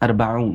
40,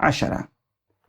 10।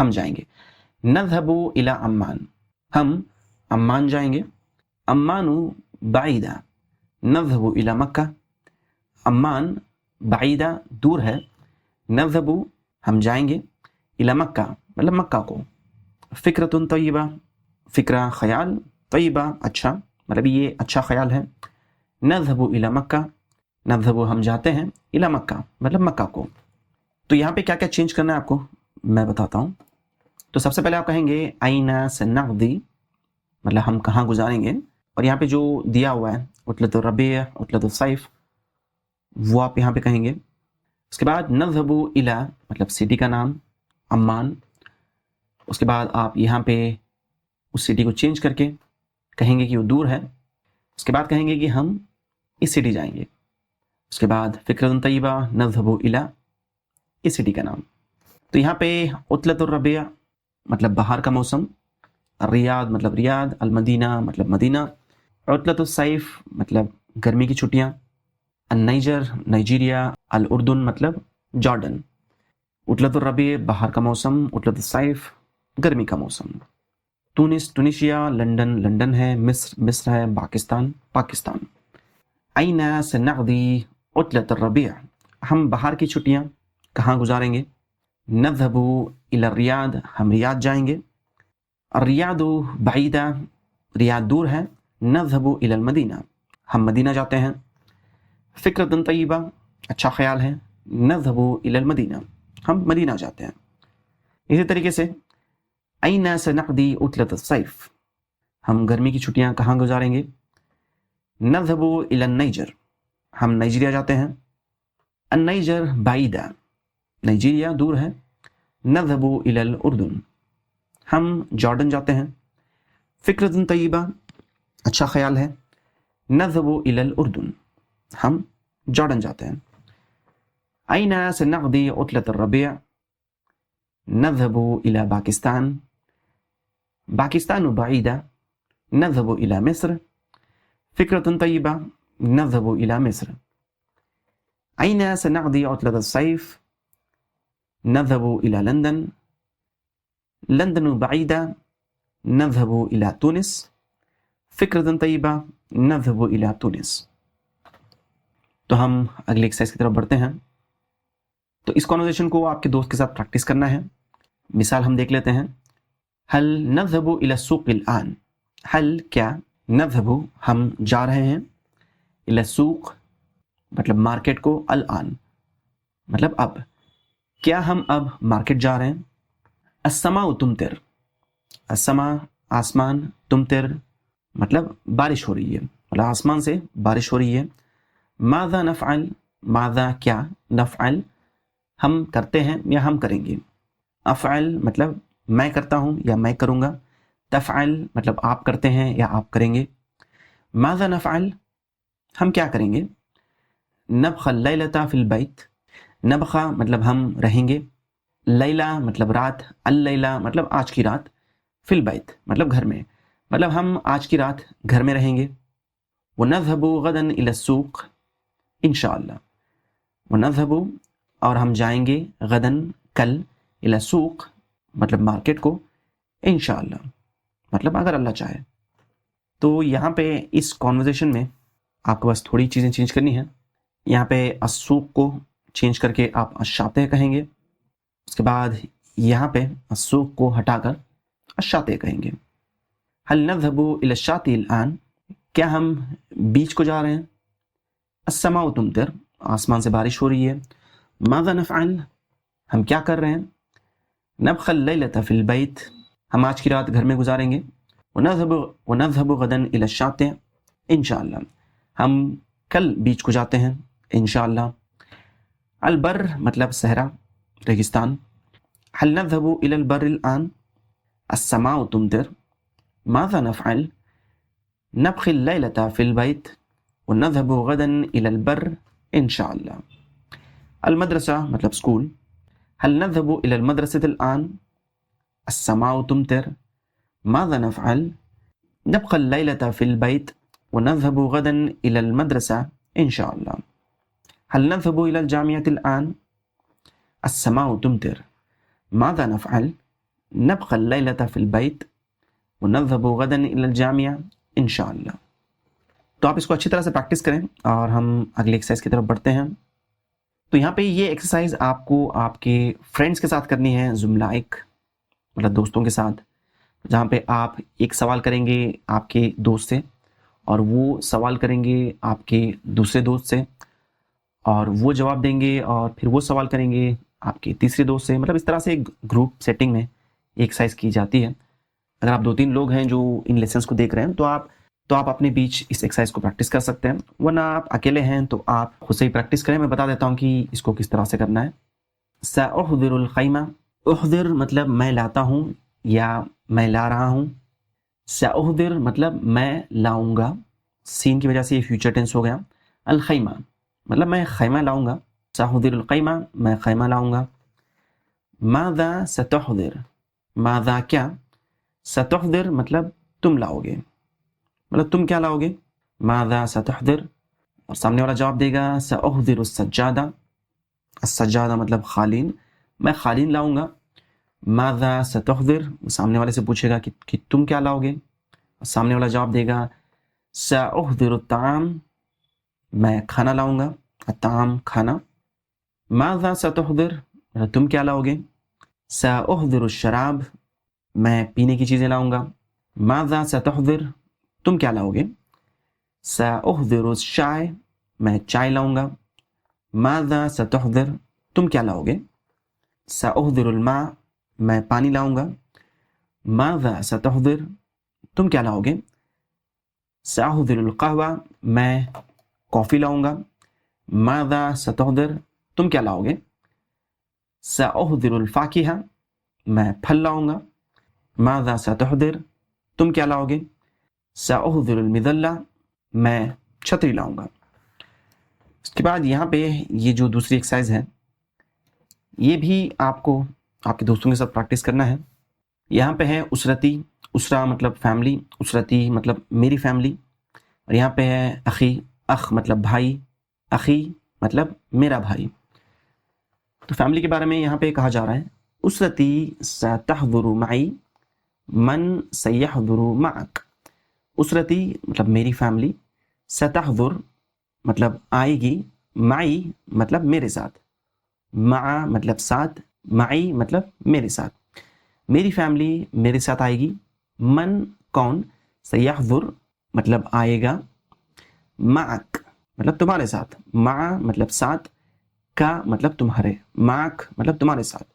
ہم جائیں گے. نذهب الى عمان, ہم عمان جائیں گے. عمان بعیدہ. نذهب الى مکہ, عمان بعیدہ دور ہے. نذهب ہم جائیں گے, الى مکہ مطلب مکہ کو. فکرۃ طیبہ, فکرہ خیال, طیبہ اچھا, مطلب یہ اچھا خیال ہے. نذهب الى مکہ, نذهب ہم جاتے ہیں, الى مکہ مطلب مکہ کو. تو یہاں پہ کیا کیا چینج کرنا ہے آپ کو میں بتاتا ہوں. تو سب سے پہلے آپ کہیں گے این سنقضی, مطلب ہم کہاں گزاریں گے. اور یہاں پہ جو دیا ہوا ہے عطلۃ الربیع, عطلۃ الصیف, وہ آپ یہاں پہ کہیں گے. اس کے بعد نذهب الى مطلب سٹی کا نام عمان. اس کے بعد آپ یہاں پہ اس سٹی کو چینج کر کے کہیں گے کہ وہ دور ہے. اس کے بعد کہیں گے کہ ہم اس سٹی جائیں گے. اس کے بعد فکرۃ طیبہ نذهب الى اس سٹی کا نام. تو یہاں پہ عطلۃ الربیع مطلب بہار کا موسم, ریاض مطلب ریاض, المدینہ مطلب مدینہ, عطلۃ الصیف مطلب گرمی کی چھٹیاں, النیجر نائجیریا, الاردن مطلب جارڈن. عطلۃ الربیع بہار کا موسم, عطلۃ الصیف گرمی کا موسم. تونس ٹونیشیا, لندن لندن ہے, مصر مصر ہے, پاکستان پاکستان. این سنقضی عطلۃ الربیع, ہم بہار کی چھٹیاں کہاں گزاریں گے. نذهب الى الریاض, ہم ریاض جائیں گے. الریاض بعیدہ, ریاض دور ہے. نذهب الى المدینہ, ہم مدینہ جاتے ہیں. فکرۃ طیبہ, اچھا خیال ہے. نذهب الى المدینہ, ہم مدینہ جاتے ہیں. اسی طریقے سے این سنقضی عطلۃ الصیف, ہم گرمی کی چھٹیاں کہاں گزاریں گے. نذهب الى النیجر, ہم نائجیریا جاتے ہیں. النیجر بعیدہ, نائجیریا دور ہے. نذهب الى الاردن, ہم جارڈن جاتے ہیں. فکرۃ طیبہ, اچھا خیال ہے. نذهب الى الاردن, ہم جارڈن جاتے ہیں. این سنقضی عطلۃ الربیع, نذهب الى پاکستان. پاکستان بعیدہ, نذهب الى مصر. فکرۃ طیبہ, نذهب الى مصر. این سنقضی عطلۃ الصیف, نذهب الى لندن. لندن بعیدہ, نذهب الى تونس. فکرۃ طیبہ, نذهب الى تونس. تو ہم اگلی ایکسرسائز کی طرف بڑھتے ہیں. تو اس کانورسیشن کو آپ کے دوست کے ساتھ پریکٹس کرنا ہے. مثال ہم دیکھ لیتے ہیں. هل نذهب الى السوق الآن, هل کیا, نذهب ہم جا رہے ہیں, الى السوق مطلب مارکیٹ کو, الآن مطلب اب, کیا ہم اب مارکیٹ جا رہے ہیں. السماء تمطر, السماء آسمان, تمطر مطلب بارش ہو رہی ہے, مطلب آسمان سے بارش ہو رہی ہے. ماذا نفعل, ماذا کیا, نفعل ہم کرتے ہیں یا ہم کریں گے. افعل مطلب میں کرتا ہوں یا میں کروں گا. تفعل مطلب آپ کرتے ہیں یا آپ کریں گے. ماذا نفعل ہم کیا کریں گے. نبخ اللیلۃ فی البیت, نبخ مطلب ہم رہیں گے. لیلہ مطلب رات, اللیلہ مطلب آج کی رات. فی البیت مطلب گھر میں, مطلب ہم آج کی رات گھر میں رہیں گے. ونذهب غدا الى السوق انشاءاللہ. ونذهب اور ہم جائیں گے, غدن کل, الى السوق مطلب مارکیٹ کو, انشاءاللہ مطلب اگر اللہ چاہے. تو یہاں پہ اس کانورسیشن میں آپ کو بس تھوڑی چیزیں چینج کرنی ہیں. یہاں پہ السوق کو چینج کر کے آپ الشاطئ کہیں گے. اس کے بعد یہاں پہ السوق کو ہٹا کر الشاطئ کہیں گے. هل نذهب الى الشاطئ الآن, کیا ہم بیچ کو جا رہے ہیں. السماء تمطر, آسمان سے بارش ہو رہی ہے. ماذا نفعل ہم کیا کر رہے ہیں. نبخ اللیلۃ فی البیت, ہم آج کی رات گھر میں گزاریں گے. ونذهب غدا الى الشاطئ انشاءاللہ, ہم کل بیچ کو جاتے ہیں انشاءاللہ. البر مطلب صحرا, ریگستان. هل نذهب الى البر الآن, السماء تمطر. ماذا نفعل, نبخ اللیلۃ فی البیت ونذهب غدا الى البر انشاءاللہ. المدرسہ مطلب اسکول. هل نذهب الى المدرسة الآن, السماء تمطر. ماذا نفعل, نبقى الليلة في البيت ونذهب غدا إلى المدرسة إن شاء الله. هل نذهب إلى الجامعة الآن, السماء تمطر. ماذا نفعل, نبقى الليلة في البيت ونذهب غدا إلى الجامعة إن شاء الله. تو آپ اس کو اچھی طرح سے پریکٹس کریں اور ہم اگلی ایکسرسائز کی طرف بڑھتے ہیں. تو یہاں پہ یہ ایکسرسائز آپ کو آپ کے فرینڈس کے ساتھ کرنی ہے, زملائک مطلب دوستوں کے ساتھ, جہاں پہ آپ ایک سوال کریں گے آپ کے دوست سے اور وہ سوال کریں گے آپ کے دوسرے دوست سے اور وہ جواب دیں گے اور پھر وہ سوال کریں گے آپ کے تیسرے دوست سے. مطلب اس طرح سے ایک گروپ سیٹنگ میں ایکسرسائز کی جاتی ہے. اگر آپ 2-3 لوگ ہیں جو ان لیسنس کو دیکھ رہے ہیں تو آپ اپنے بیچ اس ایکسرسائز کو پریکٹس کر سکتے ہیں, ورنہ آپ اکیلے ہیں تو آپ خود سے ہی پریکٹس کریں. میں بتا دیتا ہوں کہ اس کو کس طرح سے کرنا ہے. سأحضر الخیمہ, احضر مطلب میں لاتا ہوں یا میں لا رہا ہوں. سأحضر مطلب میں لاؤں گا, سین کی وجہ سے یہ فیوچر ٹینس ہو گیا. الخیمہ مطلب میں خیمہ لاؤں گا. سأحضر الخیمہ میں خیمہ لاؤں گا. ماذا ستحضر, ماذا کیا, ستحضر مطلب تم لاؤ گے, مطلب تم کیا لاؤ گے. ماذا ستحضر, اور سامنے والا جواب دے گا سأحضر السجادہ. السجادہ مطلب قالین, میں قالین لاؤں گا. ماذا ستحضر, سامنے والے سے پوچھے گا کہ تم کیا لاؤ گے, اور سامنے والا جواب دے گا سأحضر الطعام, میں کھانا لاؤں گا. الطعام کھانا. ماذا ستحضر, تم کیا لاؤ گے. سأحضر الشراب, میں پینے کی چیزیں لاؤں گا. ماذا ستحضر, تم کیا لاؤ گے. سأحضر الشاي, میں چائے لاؤں گا. ماذا ستحضر, تم کیا لاؤ گے. سأحضر الماء, میں پانی لاؤں گا. ماذا ستحضر, تم کیا لاؤ گے. سأحضر القهوة, میں کافی لاؤں گا. ماذا ستحضر, تم کیا لاؤ گے. سأحضر الفاکہة, میں پھل لاؤں گا. ماذا ستحضر, تم کیا لاؤ گے. سأحضر المظلة, میں چھتری لاؤں گا. اس کے بعد یہاں پہ یہ جو دوسری ایکسرسائز ہے یہ بھی آپ کو آپ کے دوستوں کے ساتھ پریکٹس کرنا ہے. یہاں پہ ہے اسرتی, اسرا مطلب فیملی, اسرتی مطلب میری فیملی, اور یہاں پہ ہے اخی, اخ مطلب بھائی, اخی مطلب میرا بھائی. تو فیملی کے بارے میں یہاں پہ کہا جا رہا ہے اسرتی ستحضر معی من سیحضر معک. اسرتی مطلب میری فیملی, ستحضر مطلب آئے گی, معی مطلب میرے ساتھ, مع مطلب ساتھ, معی مطلب میرے ساتھ. میری فیملی میرے ساتھ آئے گی. من کون, سیحضر مطلب آئے گا, معک مطلب تمہارے ساتھ, مع مطلب ساتھ, کا مطلب تمہارے, معک مطلب تمہارے ساتھ.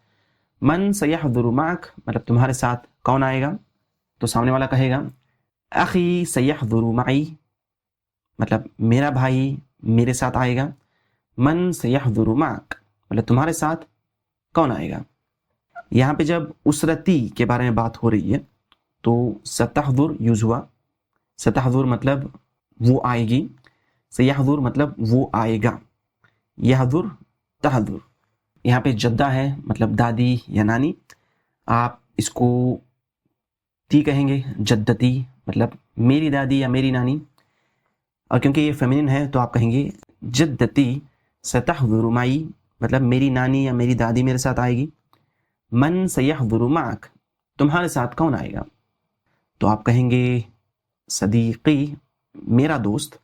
من سیحضر معک مطلب تمہارے ساتھ کون آئے گا. تو سامنے والا کہے گا اخی سیحضر معی, مطلب میرا بھائی میرے ساتھ آئے گا. من سیحضر معک مطلب تمہارے ساتھ کون آئے گا. یہاں پہ جب اسرتی کے بارے میں بات ہو رہی ہے تو ستحضر یوز ہوا. ستحضر مطلب وہ آئے گی, سیحضر مطلب وہ آئے گا, یحضر تحضر. یہاں پہ جدہ ہے مطلب دادی یا نانی, آپ اس کو تی کہیں گے, جدتی مطلب میری دادی یا میری نانی, اور کیونکہ یہ فیمینن ہے تو آپ کہیں گے جدتی ستحضر معی مطلب میری نانی یا میری دادی میرے ساتھ آئے گی. من سیحضر معک, تمہارے ساتھ کون آئے گا. تو آپ کہیں گے صدیقی میرا دوست.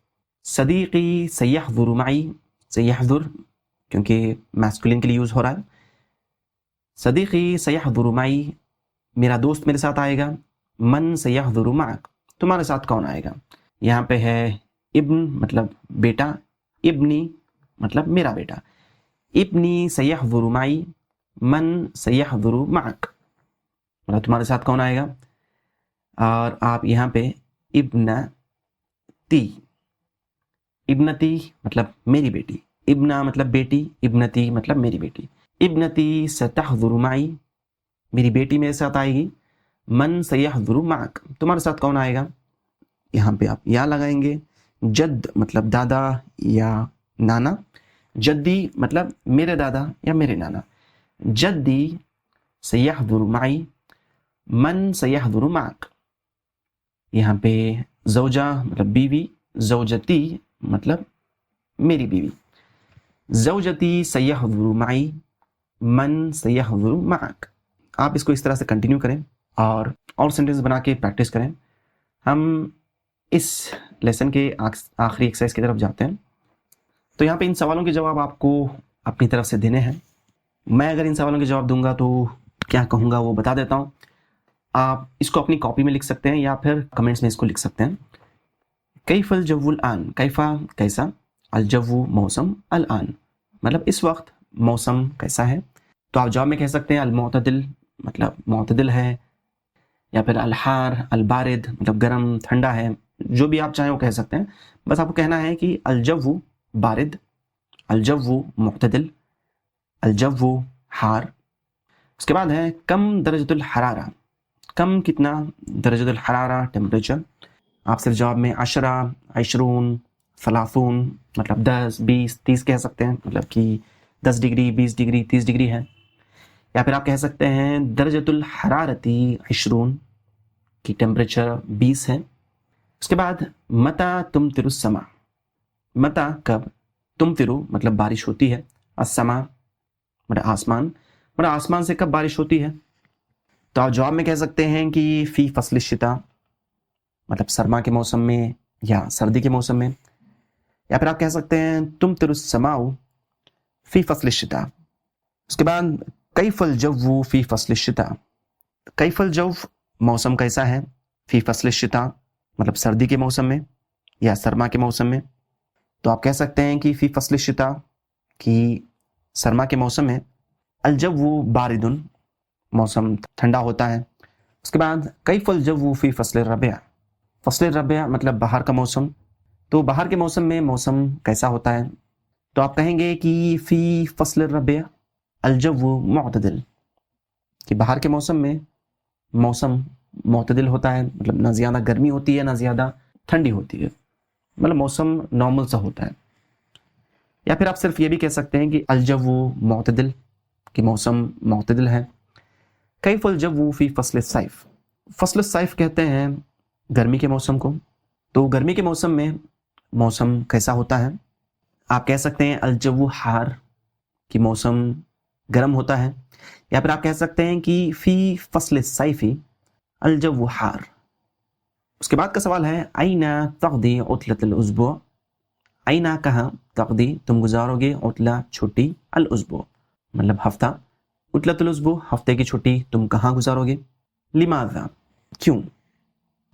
صدیقی سیحضر معی, سیحضر کیونکہ میسکولین کے لیے یوز ہو رہا ہے. صدیقی سیحضر معی, میرا دوست میرے ساتھ آئے گا. من سیحضر معک, تمہارے ساتھ کون آئے گا. یہاں پہ ہے ابن مطلب بیٹا, ابنی مطلب میرا بیٹا. ابنی سیحضر معی, من سیحضر معک مطلب تمہارے ساتھ کون آئے گا. اور آپ یہاں پہ ابنتی, ابنتی مطلب میری بیٹی, ابنا مطلب بیٹی, ابنتی مطلب میری بیٹی. ابنتی ستحضر معی, میری بیٹی میرے ساتھ آئے گی. من سیحضر معک, تمہارے ساتھ کون آئے گا. یہاں پہ آپ یا لگائیں گے. جد مطلب دادا یا نانا, جدی مطلب میرے دادا یا میرے نانا. جدی سیحضر معی, من سیحضر معک. یہاں پہ زوجہ مطلب بیوی, زوجتی مطلب میری بیوی. زوجتی سیحضر معی, من سیحضر معک. آپ اس کو اس طرح سے کنٹینیو کریں اور سینٹینس بنا کے پریکٹس کریں. ہم اس لیسن کے آخری ایکسرسائز کی طرف جاتے ہیں. تو یہاں پہ ان سوالوں کے جواب آپ کو اپنی طرف سے دینے ہیں. میں اگر ان سوالوں کے جواب دوں گا تو کیا کہوں گا وہ بتا دیتا ہوں. آپ اس کو اپنی کاپی میں لکھ سکتے ہیں یا پھر کمنٹس میں اس کو لکھ سکتے ہیں. کیف الجو الآن، کیفا کیسا، الجو موسم، الآن مطلب اس وقت موسم کیسا ہے. تو آپ جواب میں کہہ سکتے ہیں المعتدل مطلب معتدل ہے، یا پھر الحار البارد مطلب گرم ٹھنڈا ہے. جو بھی آپ چاہیں وہ کہہ سکتے ہیں. بس آپ کو کہنا ہے کہ الجو بارد، الجو معتدل، الجو حار. اس کے بعد ہے کم درجۃ الحرارہ، کم کتنا، درجۃ الحرارہ ٹیمپریچر. آپ صرف جواب میں 10، 20، 30 مطلب 10، 20، 30 کہہ سکتے ہیں، مطلب کہ 10 ڈگری، 20 ڈگری، 30 ڈگری ہے. یا پھر آپ کہہ سکتے ہیں درجۃ الحرارتی 20 کی ٹیمپریچر 20 ہے. اس کے بعد متا تمطر السما، متا کب، تمطرو مطلب بارش ہوتی ہے، السما مطلب آسمان، مطلب آسمان سے کب بارش ہوتی ہے. تو آپ جواب میں کہہ سکتے ہیں کہ فی فصل الشتاء مطلب سرما کے موسم میں یا سردی کے موسم میں. یا پھر آپ کہہ سکتے ہیں تمطر السماء فی فصل الشتاء. اس کے بعد کیف الجو فی فصل الشتاء، کیف الجو موسم کیسا ہے، فی فصل الشتاء مطلب سردی کے موسم میں یا سرما کے موسم میں. تو آپ کہہ سکتے ہیں کہ فی فصل الشتاء کی سرما کے موسم میں الجو بارد موسم ٹھنڈا ہوتا ہے. اس کے بعد کیف الجو فی فصل الربیع، فصل الربیع مطلب بہار کا موسم. تو بہار کے موسم میں موسم کیسا ہوتا ہے. تو آپ کہیں گے کہ فی فصل الربیع الجو معتدل، کہ بہار کے موسم میں موسم معتدل ہوتا ہے، مطلب نہ زیادہ گرمی ہوتی ہے نہ زیادہ ٹھنڈی ہوتی ہے، مطلب موسم نارمل سا ہوتا ہے. یا پھر آپ صرف یہ بھی کہہ سکتے ہیں کہ الجو معتدل، کہ موسم معتدل ہے. کیف الجو فی فصل الصیف، فصل الصیف کہتے ہیں گرمی کے موسم کو. تو گرمی کے موسم میں موسم کیسا ہوتا ہے. آپ کہہ سکتے ہیں الجو حار، کہ موسم گرم ہوتا ہے. یا پھر آپ کہہ سکتے ہیں کہ فی فصل الصیف الجو حار. اس کے بعد کا سوال ہے این تقضی عطلۃ الاسبوع، این کہاں، تقضی تم گزارو گے، عطلہ چھٹی، الاسبوع مطلب ہفتہ، عطلۃ الاسبوع ہفتے کی چھٹی تم کہاں گزارو گے. لماذا کیوں.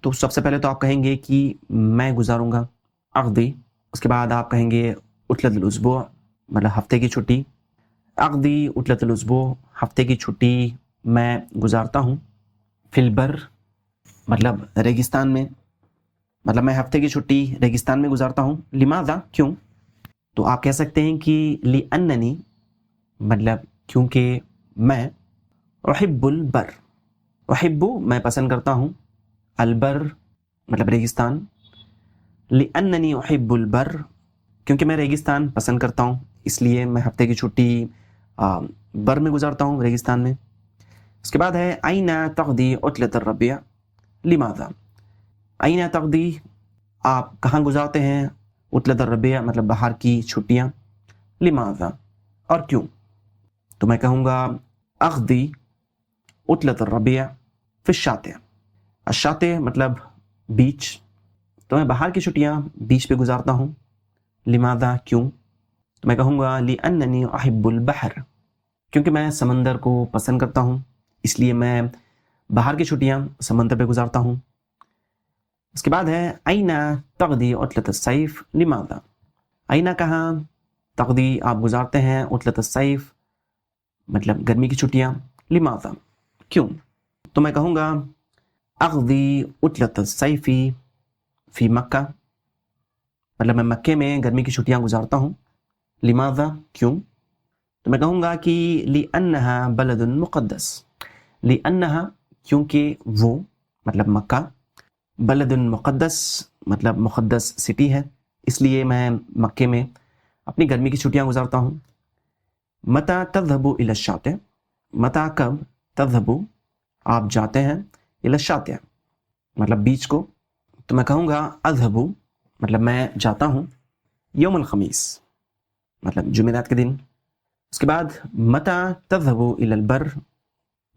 تو سب سے پہلے تو آپ کہیں گے کہ میں گزاروں گا، اقضی. اس کے بعد آپ کہیں گے عطلۃ الاسبوع مطلب ہفتے کی چھٹی، اقضی عطلۃ الاسبوع ہفتے کی چھٹی میں گزارتا ہوں. فی البر مطلب ریگستان میں، مطلب میں ہفتے کی چھٹی ریگستان میں گزارتا ہوں. لماذا کیوں. تو آپ کہہ سکتے ہیں کہ لأننی مطلب کیونکہ میں، احب البر، احب میں پسند کرتا ہوں، البر مطلب ریگستان، لأننی احب البر کیونکہ میں ریگستان پسند کرتا ہوں، اس لیے میں ہفتے کی چھٹی بر میں گزارتا ہوں، ریگستان میں. اس کے بعد ہے این تقضی عطلۃ الربیع، لماذا. این تقضی آپ کہاں گزارتے ہیں عطلۃ الربیع مطلب بہار کی چھٹیاں، لماذا اور کیوں. تو میں کہوں گا اقضی عطلۃ الربیع فی الشاطئ، الشاطئ مطلب بیچ. تو میں بہار کی چھٹیاں بیچ پہ گزارتا ہوں. لماذا کیوں. تو میں کہوں گا لأننی احب البحر، کیونکہ میں سمندر کو پسند کرتا ہوں، اس لیے میں بہار کی چھٹیاں سمندر پہ گزارتا ہوں. اس کے بعد ہے این تقضی عطلۃ الصیف، لماذا. این کہاں، تقضی آپ گزارتے ہیں، عطلۃ الصیف مطلب گرمی کی چھٹیاں، لماذا کیوں. تو میں کہوں گا اقضی عطلۃ الصیف فی مکہ، مطلب میں مکے میں گرمی کی چھٹیاں گزارتا ہوں. لماذا کیوں. تو میں کہوں گا کہ لأنہا بلد مقدس، لأنہا کیونکہ وہ مطلب مکہ، بلد مقدس مطلب مقدس سٹی ہے، اس لیے میں مکے میں اپنی گرمی کی چھٹیاں گزارتا ہوں. متى تذهب الى الشاطئ، متى کب، تذهب آپ جاتے ہیں، الى الشاطئ مطلب بیچ کو. تو میں کہوں گا اذهب مطلب میں جاتا ہوں، یوم الخمیس مطلب جمعرات کے دن. اس کے بعد متى تذهب الى البر،